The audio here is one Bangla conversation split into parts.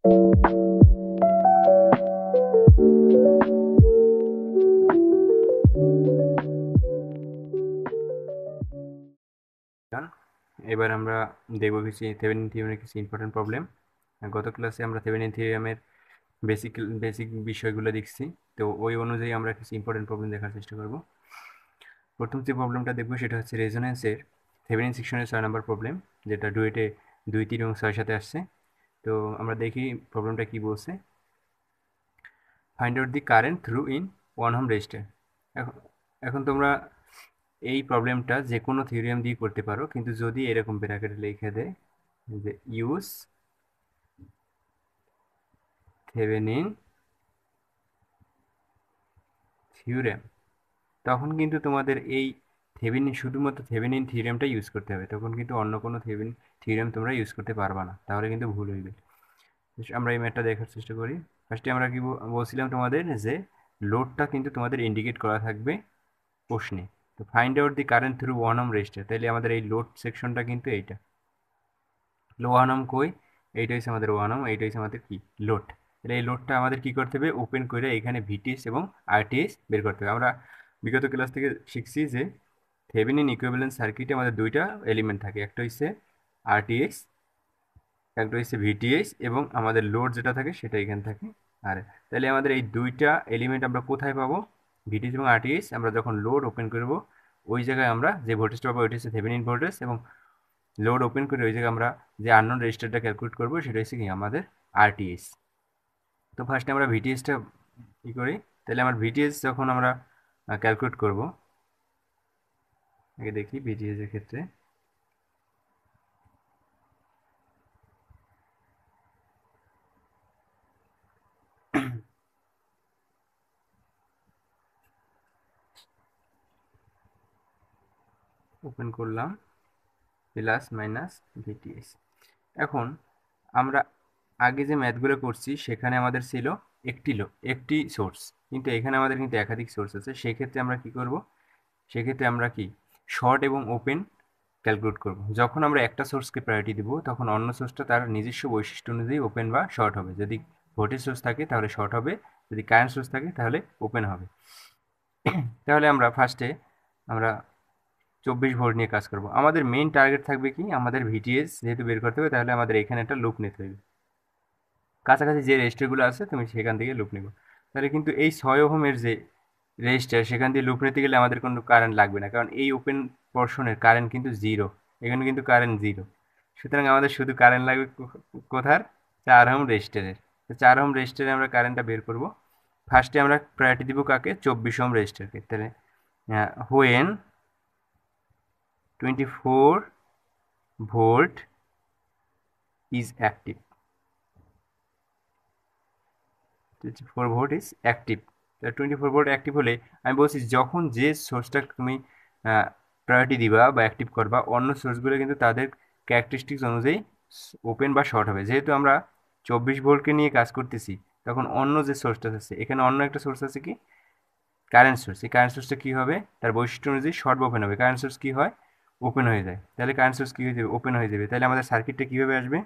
এবার আমরা দেখব কিছু থেভেনিন থিওরামের কিছু ইম্পর্টেন্ট প্রবলেম। গত ক্লাসে আমরা থেভেনিন থিওরামের বেসিক বেসিক বিষয়গুলো দেখছি, তো ওই অনুযায়ী আমরা কিছু ইম্পর্টেন্ট প্রবলেম দেখার চেষ্টা করব। প্রথম যে প্রবলেমটা দেখবো সেটা হচ্ছে রেজোনেন্সের থেভেনিন সেকশনের 6 নম্বর প্রবলেম, যেটা ডুয়েটে 2, 3 এবং 6 সাথে আসছে। তো আমরা দেখি প্রবলেমটা কি বলছে। Find out the current through in 1 ohm register. এখন তোমরা এই প্রবলেমটা যে কোনো থিওরিয়াম দিয়ে করতে পারো, কিন্তু যদি এরকম ব্র্যাকেটে লিখে দেয় যে ইউজ থেভেনিন থিওরেম, তখন কিন্তু তোমাদের এই শুধুমাত্র থেভেনিন থিওরেমটা ইউজ করতে হবে, তখন কিন্তু অন্য কোনো থিওরেম তোমরা ইউজ করতে পারবা না, তাহলে কিন্তু ভুল হইবে। আমরা এই ম্যাথটা দেখার চেষ্টা করি। ফার্স্টে আমরা কি বলছিলাম তোমাদের যে লোডটা কিন্তু তোমাদের ইন্ডিকেট করা থাকবে প্রশ্নে। তো find out the current through 1 ohm register, তাহলে আমাদের এই লোড সেকশনটা কিন্তু এইটা। 1 ওহম কই? এইটা হচ্ছে আমাদের 1 ওহম, এইটা হচ্ছে আমাদের কি লোড। তাহলে এই লোডটা আমাদের কি করতে হবে? ওপেন করে এখানে ভিটিএস এবং আরটিএস বের করতে হবে। আমরা বিগত ক্লাস থেকে শিখছি যে থেভেনিন ইকুইভ্যালেন্ট সার্কিটে আমাদের দুইটা এলিমেন্ট থাকে, একটা হচ্ছে আরটিএস, একটা হচ্ছে ভিটিএস, এবং আমাদের লোড যেটা থাকে সেটা এখানে থাকে আর। তাহলে আমাদের এই দুইটা এলিমেন্ট আমরা কোথায় পাবো? ভিটিএস এবং আরটিএস। আমরা যখন লোড ওপেন করব ওই জায়গায় আমরা যে ভোল্টেজটা পাবো ওইটা হচ্ছে থেভেনিন ভোল্টেজ, এবং লোড ওপেন করে ওই জায়গায় আমরা যে আননোন রেজিস্টারটা ক্যালকুলেট করবো সেটা হচ্ছে কি আমাদের আরটিএস। তো ফার্স্টে আমরা ভিটিএসটা ই করি। তাহলে আমার ভিটিএস যখন আমরা ক্যালকুলেট করব, আগে দেখি ভিটিএস এর ক্ষেত্রে ওপেন করলাম প্লাস মাইনাস ভিটিএস। এখন আমরা আগে যে ম্যাথগুলো করছি সেখানে আমাদের ছিল একটি সোর্স, কিন্তু এখানে আমাদের কিন্তু একাধিক সোর্স আছে। সেক্ষেত্রে আমরা কি করব? সেক্ষেত্রে আমরা কি শর্ট এবং ওপেন ক্যালকুলেট করব। যখন আমরা একটা সোর্সকে প্রায়োরিটি দিব তখন অন্য সোর্সটা তার নিজস্ব বৈশিষ্ট্য অনুযায়ী ওপেন বা শর্ট হবে। যদি ভোল্টেজ সোর্স থাকে তাহলে শর্ট হবে, যদি কারেন্ট সোর্স থাকে তাহলে ওপেন হবে। তাহলে আমরা ফার্স্টে আমরা 24 ভোল্ট নিয়ে কাজ করব। আমাদের মেইন টার্গেট থাকবে কি? আমাদের ভিটিএস যেহেতু বের করতে হবে, তাহলে আমাদের এখানে একটা লুপ নিতে হবে। কাছাকাছি যে রেজিস্টারগুলো আছে তুমি সেখান থেকে লুপ নেবে। তাহলে কিন্তু এই 6 ওহমের যে রেজিস্টার সেখান দিয়ে লুপ নিতে গেলে আমাদের কোনো কারেন্ট লাগবে না, কারণ এই ওপেন পোর্শনের কারেন্ট কিন্তু জিরো, এখানে কিন্তু কারেন্ট জিরো। সুতরাং আমাদের শুধু কারেন্ট লাগবে কোথার? 4 ওহম রেজিস্টারের। তো 4 ওহম রেজিস্টারে আমরা কারেন্টটা বের করব। ফার্স্টে আমরা প্রায়োরিটি দিব কাকে? 24 ওহম রেজিস্টারকে। তাহলে when 24 volt is active, 24 volt is active. 24 volt active হলে আমি বলছি যখন যে সোর্সটা তুমি প্রায়োরিটি দিবা বা অ্যাক্টিভ করবা, অন্য সোর্সগুলো কিন্তু তাদের ক্যারেক্টারিস্টিক্স অনুযায়ী ওপেন বা শর্ট হবে। যেহেতু আমরা 24 ভোল্টকে নিয়ে কাজ করতেছি, তখন অন্য যে সোর্সটা আছে, এখানে অন্য একটা সোর্স আছে কি? Current source. এই কারেন্ট সোর্সটা কী হবে? তার বৈশিষ্ট্য অনুযায়ী শর্ট বা ওপেন হবে। কারেন্ট সোর্স কী হয়? ওপেন হয়ে যায়। তাহলে কারেন্ট সোর্স কী হয়ে যাবে? ওপেন হয়ে যাবে। তাহলে আমাদের সার্কিটটা কীভাবে আসবে?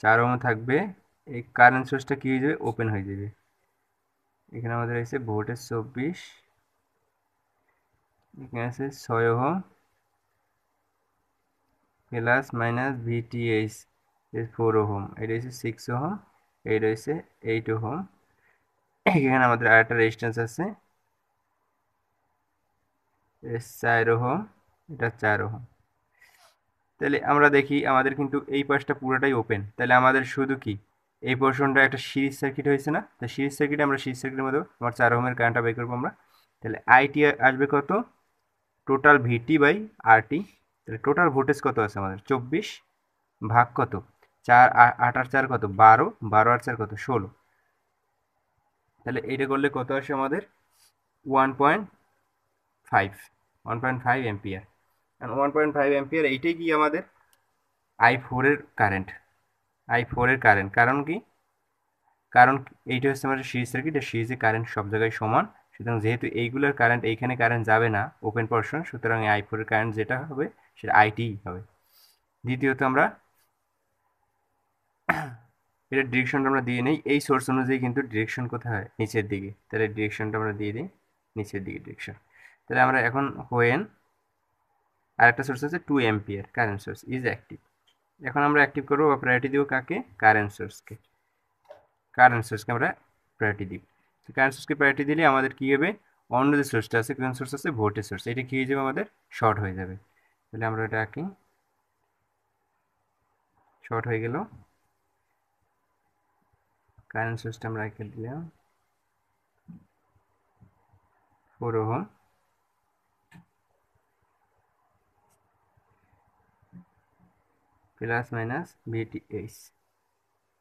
4 ওহম থাকবে, এই কারেন্ট সোর্সটা কী হয়ে যাবে? ওপেন হয়ে যাবে। এখানে আমাদের আছে ভোল্টেজ 24, এখানে আছে 6 ohm plus minus VTH 4 ohm, এটা হচ্ছে 6 ওহম, এইটা হচ্ছে 8 ওহম। এখানে আমাদের আরেকটা রেজিস্ট্যান্স আছে 4 ওহম, এটা 4 ওহম। তাহলে আমরা দেখি আমাদের কিন্তু এই পাশটা পুরোটাই ওপেন, তাহলে আমাদের শুধু কি এই পোর্শনটা একটা সিরিজ সার্কিট হয়েছে না? তো সিরিজ সার্কিটে আমরা সিরিজ সার্কিটের মধ্যে আমার 4 ওহমের কারেন্টটা বের করবো আমরা। তাহলে আইটি আসবে কত? Total VT by RT. তাহলে টোটাল ভোল্টেজ কত আছে আমাদের? 24 ভাগ কত? 4, 8 আর 4 কত? 12, 12 আর 4 কত? 16। তাহলে এইটা করলে কত আসে আমাদের? 1.5, 1.5 এম্পিয়ার। 1.5 এম্পিয়ার এইটাই কি আমাদের i4 এর কারেন্ট। i4 এর কারেন্ট কারণ কি? কারণ এইটা হচ্ছে আমাদের সিরিজ সার্কিট, আর সিরিজে কারেন্ট সব জায়গায় সমান। সুতরাং যেহেতু এইগুলোর কারেন্ট এইখানে কারেন্ট যাবে না ওপেন পোর্শন, সুতরাং i4 এর কারেন্ট যেটা হবে সেটা আইটি হবে। দ্বিতীয়ত আমরা এটা ডিরেকশনটা আমরা দিয়ে নেই, এই সোর্স অনুযায়ী কিন্তু ডিরেকশন কোথায়, নিচের দিকে। তাহলে ডিরেকশনটা আমরা দিয়ে দিই নিচের দিকে ডিরেকশন। তাহলে আমরা এখন হোয়েন আরেকটা সোর্স আছে 2 ampere current source is active, এখন আমরা অ্যাক্টিভ করবো বা প্রায়োরিটি দিব কাকে, কারেন্ট সোর্সকে। কারেন্ট সোর্সকে আমরা প্রায়োরিটি দিব। তো কারেন্ট সোর্সকে প্রায়োরিটি দিলে আমাদের কি হবে, অন্য যে সোর্সটা আছে, কোন সোর্স আছে, ভোল্টেজ সোর্স, এটা কি হয়ে যাবে, আমাদের শর্ট হয়ে যাবে। তাহলে আমরা এটা আঁকি, শর্ট হয়ে গেল। কারেন্ট সোর্সটা আমরা এঁকে দিলাম 4 ohm, plus minus VTH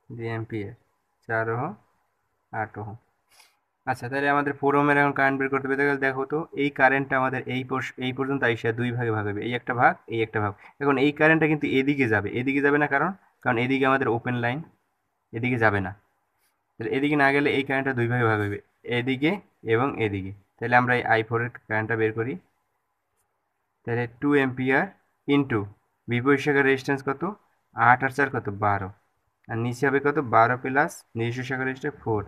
2 ampere, 4 ohm, 8 ohm. আচ্ছা, তাহলে আমাদের 4 ওহমের এখন কারেন্ট বের করতে হবে। তাহলে দেখো তো, এই কারেন্টটা আমাদের এই পর্যন্ত আইসা দুই ভাগে ভাগ হবে, এই একটা ভাগ, এই একটা ভাগ। এখন এই কারেন্টটা কিন্তু এদিকে যাবে, এদিকে যাবে না, কারণ কারণ এদিকে আমাদের ওপেন লাইন, এদিকে যাবে না। তাহলে এদিকে না গেলে এই কারেন্টটা দুই ভাগে ভাগ হবে, এদিকে এবং এদিকে। তাহলে আমরা এই i4 এর কারেন্টটা বের করি। তাহলে 2 অ্যাম্পিয়ার ইন্টু বিপরীত শাখার রেজিস্ট্যান্স কত, 8 আর 4 কত, 12, আর নিচে হবে কত, 12 প্লাস নিজস্ব শাখার রেজিস্ট্যান্স 4,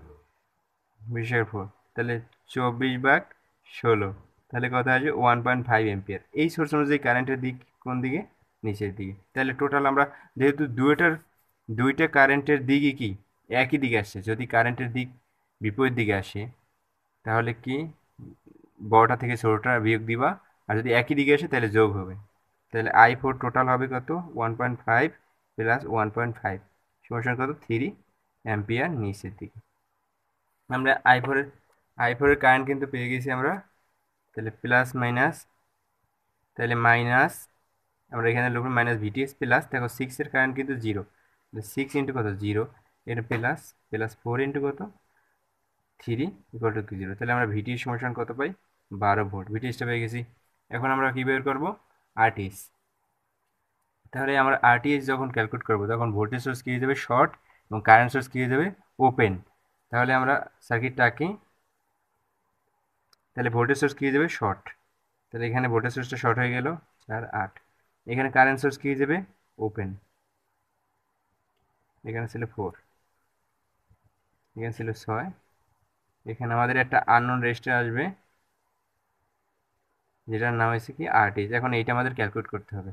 20/4, তাহলে 24/16, তাহলে কত আসবে 1.5 অ্যাম্পিয়ার। এই সোর্স অনুযায়ী কারেন্টের দিক কোন দিকে, নিচের দিকে। তাহলে টোটাল আমরা যেহেতু দুইটা কারেন্টের দিকই কি একই দিকে আসছে, যদি কারেন্টের দিক বিপরীত দিকে আসে তাহলে কি বড়টা থেকে ছোটটা বিয়োগ দিবা, আর যদি একই দিকে আসে তাহলে যোগ হবে। তাহলে i4 টোটাল হবে কত, 1.5 প্লাস 1.5 সমান কত, 3 অ্যাম্পিয়ার নিচের দিকে। আমরা i4 এর কারেন্ট কিন্তু পেয়ে গেছি আমরা। তাহলে প্লাস মাইনাস, তাহলে মাইনাস, আমরা এখানে লিখব মাইনাস ভিটিএস প্লাস, দেখো 6 এর কারেন্ট কিন্তু 0, 6 ইন্টু কত, 0, এটা প্লাস, প্লাস 4 ইন্টু কত, 3 ইকুয়াল টু 0। তাহলে আমরা ভিটিএস সমান কত পাই, 12 ভোল্ট। ভিটিএসটা পেয়ে গেছি। এখন আমরা কী বের করবো, আরটিএস। তাহলে আমরা আরটিএস যখন ক্যালকুলেট করবো তখন ভোল্টেজ সোর্স কী হয়ে যাবে, শর্ট, এবং কারেন্ট সোর্স কী হয়ে যাবে, ওপেন। তাহলে আমরা সার্কিটটা আঁকি। তাহলে ভোল্টেজ সোর্স কী হয়ে যাবে, শর্ট। তাহলে এখানে ভোল্টেজ সোর্সটা শর্ট হয়ে গেল 4, 8। এখানে কারেন্ট সোর্স কী হয়ে যাবে, ওপেন। এখানে ছিল 4, এখানে ছিল 6, এখানে আমাদের একটা আননোন রেজিস্টার আসবে যেটার নাম হয়েছে কি, আরটিএস। এখন এইটা আমাদের ক্যালকুলেট করতে হবে।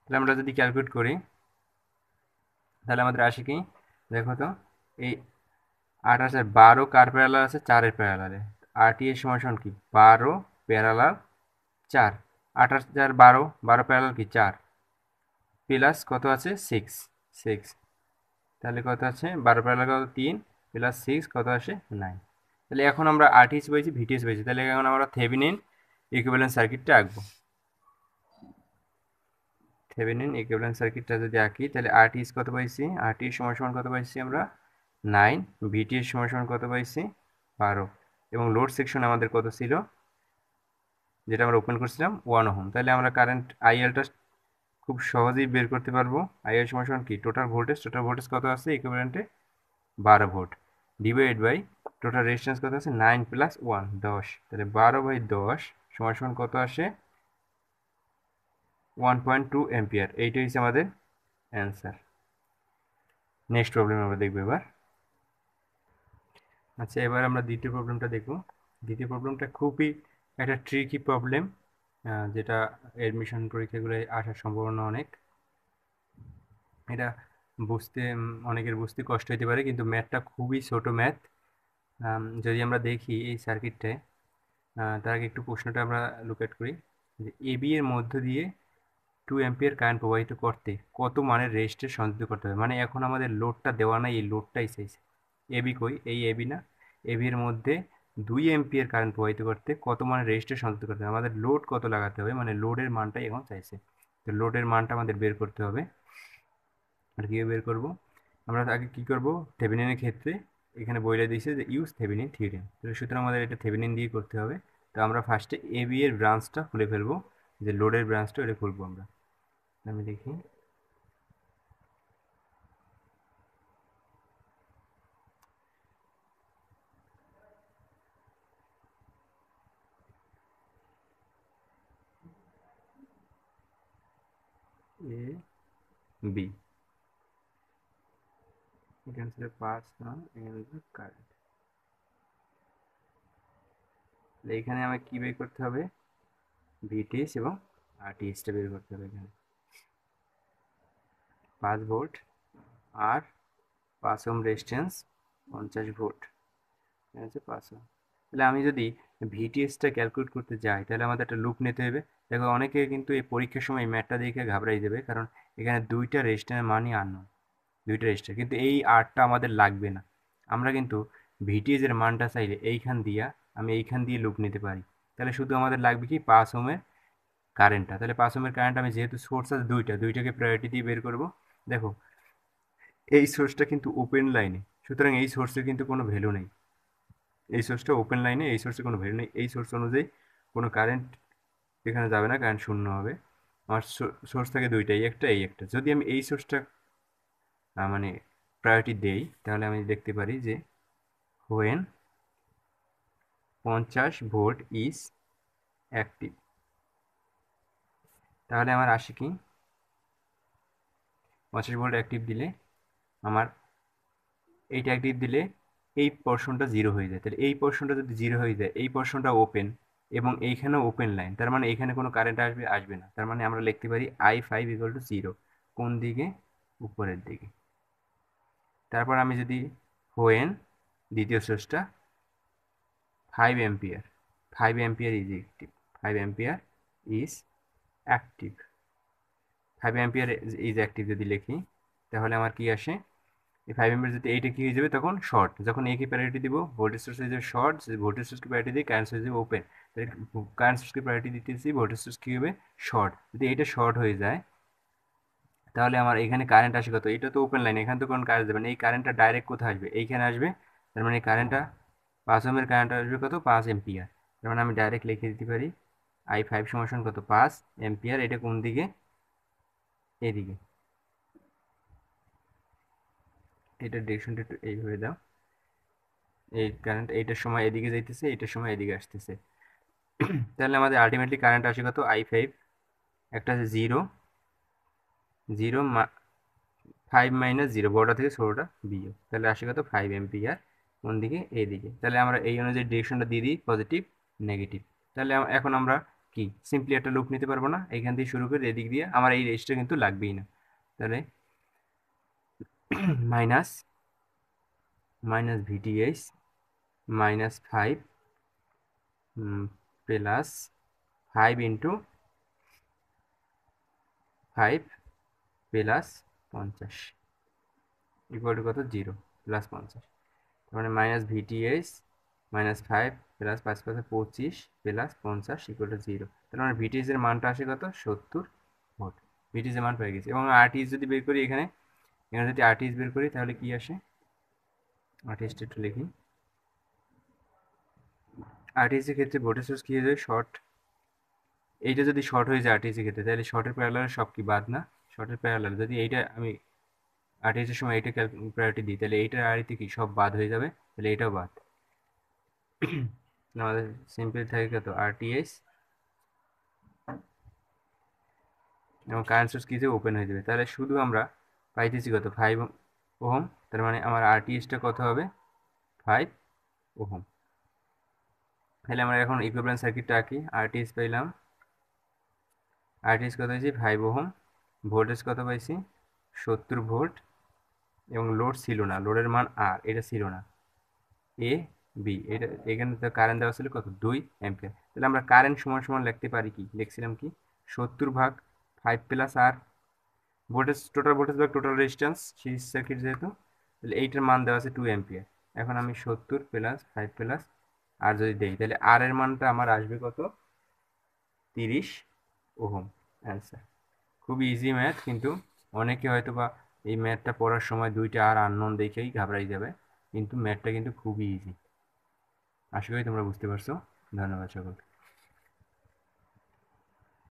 তাহলে আমরা যদি ক্যালকুলেট করি তাহলে আমাদের আসে কি, দেখো তো, এই 8 আছে 12 কার প্যারালাল আছে, 4-এর প্যারালালে। আরটিএস সমান কি, 12 প্যারালাল 4, 8 আর 4 12, 12 প্যারালাল কি 4, প্লাস কত আছে 6, তাহলে কত আছে 12 প্যারালাল কত 3, প্লাস 6 কত আসে 9। তাহলে এখন আমরা আরটিএস পেয়েছি, ভিটিএস পেয়েছি। তাহলে এখন আমরা থেভেনিন ইকুইভ্যালেন্ট সার্কিটটা আঁকবো। থেভেনিন ইকুইভ্যালেন্ট সার্কিটটা যদি আঁকি তাহলে আরটিএস কত পাইছি, আরটিএস সমান কত পাইছি আমরা 9, ভিটিএস সমান কত পাইছি 12, এবং লোড সেকশন আমাদের কত ছিল, যেটা আমরা ওপেন করছিলাম 1 ওহম। তাহলে আমরা কারেন্ট আইএলটা খুব সহজেই বের করতে পারবো। আইএল সমান কি, টোটাল ভোল্টেজ কত আছে ইকুইভ্যালেন্টে 12 volt, divide by total resistance কত আছে 9 প্লাস 1, 10। তাহলে 12/10 সমান কত আসে 1.2 অ্যাম্পিয়ার। এইটাই হচ্ছে আমাদের অ্যান্সার। নেক্সট প্রবলেম আমরা দেখবো এবার। আচ্ছা, এবার আমরা দ্বিতীয় প্রবলেমটা দেখব। দ্বিতীয় প্রবলেমটা খুবই একটা ট্রিকি প্রবলেম, যেটা অ্যাডমিশন পরীক্ষাগুলোয় আসার সম্ভাবনা অনেক। এটা বুঝতে অনেকের বুঝতে কষ্ট হতে পারে, কিন্তু ম্যাথটা খুবই ছোট ম্যাথ। যদি আমরা দেখি এই সার্কিটটায়, তার আগে একটু প্রশ্নটা আমরা লুক আট করি, যে এবি এর মধ্য দিয়ে 2 অ্যাম্পিয়ার কারেন্ট প্রবাহিত করতে কত মানের রেজিস্টর সংযুক্ত করতে হবে। মানে এখন আমাদের লোডটা দেওয়া নাই, এই লোডটাই চাইছে। এবি কই, এই এবি না, এবি এর মধ্যে 2 অ্যাম্পিয়ার কারেন্ট প্রবাহিত করতে কত মানের রেজিস্টর সংযুক্ত করতে হবে, আমাদের লোড কত লাগাতে হবে, মানে লোডের মানটাই এখন চাইছে। তো লোডের মানটা আমাদের বের করতে হবে। আর কীভাবে বের করব, আমরা আগে কী করব, থেভেনিনের ক্ষেত্রে এখানে বলে দিয়েছে যে ইউজ থেভেনিন থিওরেম। তাহলে সুতরাং আমাদের এটা থেভেনিন দিয়ে করতে হবে। তো আমরা ফার্স্টে এবি এর ব্রাঞ্চটা খুলে ফেলবো, যে লোডের ব্রাঞ্চটা এটা খুলবো আমরা। আমি দেখি, এ বি, এখানে ছিল pass on in the current. এখানে আমাকে কি বের করতে হবে, ভিটিএস এবং আরটিএসটা বের করতে হবে। এখানে 5 ভোল্ট আর 5 ওহম রেজিস্ট্যান্স 50 ভোল্ট, ঠিক আছে 5 ওহম। তাহলে আমি যদি ভিটিএসটা ক্যালকুলেট করতে যাই তাহলে আমাদের একটা লুপ নিতে হবে। দেখো অনেকে কিন্তু এই পরীক্ষার সময় ম্যাথটা দেখে ঘাবড়াই যাবে, কারণ এখানে দুইটা রেজিস্ট্যান্সের মানই আননোন, দুইটা রেজিস্টার, কিন্তু এই আরটা আমাদের লাগবে না। আমরা কিন্তু ভিটিএস এর মানটা চাইলে এইখান দিয়া আমি এইখান দিয়ে লুপ নিতে পারি। তাহলে শুধু আমাদের লাগবে কি 5 ওহমের কারেন্টটা। তাহলে 5 ওহমের কারেন্ট আমি যেহেতু সোর্স আছে দুইটাকে প্রায়োরিটি দিয়ে বের করব। দেখো এই সোর্সটা কিন্তু ওপেন লাইনে, সুতরাং এই সোর্সের কিন্তু কোনো ভ্যালু নেই। এই সোর্সটা ওপেন লাইনে, এই সোর্সের কোনো ভ্যালু নেই। এই সোর্স অনুযায়ী কোনো কারেন্ট এখানে যাবে না, কারেন্ট শূন্য হবে। আমার সোর্স থাকে দুইটা, এই একটা। যদি আমি এই সোর্সটা মানে প্রায়োরিটি দেই তাহলে আমি দেখতে পারি যে when 50 ভোল্ট ইজ অ্যাক্টিভ, তাহলে আমার আসে কি 50 ভোল্ট অ্যাক্টিভ দিলে আমার এইটা অ্যাক্টিভ দিলে এই পোর্শনটা জিরো হয়ে যায়। তাহলে এই পোর্শনটা যদি জিরো হয়ে যায়, এই পোর্শনটা ওপেন এবং এইখানেও ওপেন লাইন, তার মানে এইখানে কোনো কারেন্ট আসবে না। তার মানে আমরা লিখতে পারি I5 = 0। কোন দিকে, উপরের দিকে। তারপর আমি যদি when দ্বিতীয় সোর্সটা 5 ampere, 5 ampere is active, 5 ampere is active, 5 ampere is active যদি লিখি তাহলে আমার কি আসে, এই 5 অ্যাম্পিয়ার যদি এইটা কি হয়ে যাবে তখন শর্ট। যখন একে প্যারিটি দিব ভোল্টেজ সোর্স হয়ে যাবে শর্ট, ভোল্টেজ সোর্সকে প্যারিটি দিয়ে কারেন্ট সোর্স হয়ে যাবে ওপেন। তাহলে কারেন্ট সোর্সকে প্যারিটি দিতেছি, ভোল্টেজ সোর্স কি হবে শর্ট। যদি এইটা শর্ট হয়ে যায় তাহলে আমার এখানে কারেন্ট আসে কত, এটা তো ওপেন লাইন, এখানে তো কোনো কারেন্ট যাবে না, এই কারেন্টটা ডাইরেক্ট কোথায় আসবে, এইখানে আসবে। তার মানে কারেন্টটা 5 ওহমের কারেন্ট আসবে কত, 5 অ্যাম্পিয়ার। তার মানে আমি ডাইরেক্ট লিখে দিতে পারি I5 সমান কত, 5 অ্যাম্পিয়ার। এটা কোন দিকে, এদিকে। এটার ডিরেকশনটা একটু এইভাবে দাও, এই কারেন্ট এইটার সময় এদিকে যাইতেছে, এইটার সময় এদিকে আসতেছে। তাহলে আমাদের আলটিমেটলি কারেন্ট আসে কত, I5, একটা আছে 0, 0 5 - 0, বড়টা থেকে ছোটোটা বিয়োগ, তাহলে আসে কত 5 অ্যাম্পিয়ার। কোন দিকে, এদিকে। তাহলে আমরা এই অনুযায়ী ডিরেকশনটা দিয়ে দিই পজিটিভ নেগেটিভ। তাহলে এখন আমরা কি সিম্পলি একটা লুপ নিতে পারবো না, এখান থেকে শুরু করে এদিক দিয়ে আমার এই রেসটা কিন্তু লাগবেই না। তাহলে minus minus VTS -5 plus 5 × 5 plus 50 equal to কত, 0 প্লাস 50। তার মানে minus VTS -5 plus 5 5 25 plus 50 equal to 0। তার মানে ভিটিএস এর মানটা আসে কত, 70 ভোল্ট। ভিটিএস এর মান পেয়ে গেছি। এবং আরটিএস যদি বের করি এখানে, এখানে যদি আরটিএস বের করি তাহলে কি আসে, আরটিএসটা একটু লিখি। আরটিএস এর ক্ষেত্রে ভোল্টেজ সোর্স কি হয়ে যায়, শর্ট। এইটা যদি শর্ট হয়ে যায় আরটিএস এর ক্ষেত্রে তাহলে শর্টের প্যারালাল সব কি বাদ না, শর্টের প্যারালাল যদি এইটা আমি আরটিএস এর সময় এইটা প্রায়োরিটি দিই তাহলে এইটার আরইতে কি সব বাদ হয়ে যাবে, তাহলে এইটাও বাদ। আমাদের সিম্পল থাকে কত, আরটিএস এবং কারেন্ট সোর্স কি হিসেবে ওপেন হয়ে যাবে। তাহলে শুধু আমরা পাইতেছি কত, 5 ওহম। তার মানে আমার আরটিএসটা কত হবে, 5 ওহম। তাহলে আমরা এখন ইকুইভ্যালেন্ট সার্কিটটা আঁকি। আরটিএস পাইলাম, আরটিএস কত হয়েছে 5 ওহম, ভোল্টেজ কত পাইছি 70 ভোল্ট, এবং লোড ছিল না, লোডের মান আর, এটা ছিল না, এ বি। এটা এখানে তো কারেন্ট দেওয়া ছিল কত, 2 অ্যাম্পিয়ার। তাহলে আমরা কারেন্ট সমান সমান লিখতে পারি কি, লিখছিলাম কি 70/5 প্লাস আর, ভোল্টেজ টোটাল ভোল্টেজ বা টোটাল রেজিস্ট্যান্স সিরিজ সার্কিট যেহেতু, তাহলে এইটার মান দেওয়া আছে 2 অ্যাম্পিয়ার। এখন আমি 70 প্লাস 5 প্লাস আর যদি দেই তাহলে আর এর মানটা আমার আসবে কত, 30 ওহম। অ্যান্সার। খুব ইজি ম্যাথ, কিন্তু অনেকে হয়তো বা এই ম্যাথটা পড়ার সময় দুইটা আর আননোন দেখেই ঘাবড়াই যাবে, কিন্তু ম্যাথটা কিন্তু খুবই ইজি। আশা করি তোমরা বুঝতে পারছো। ধন্যবাদ সকলকে।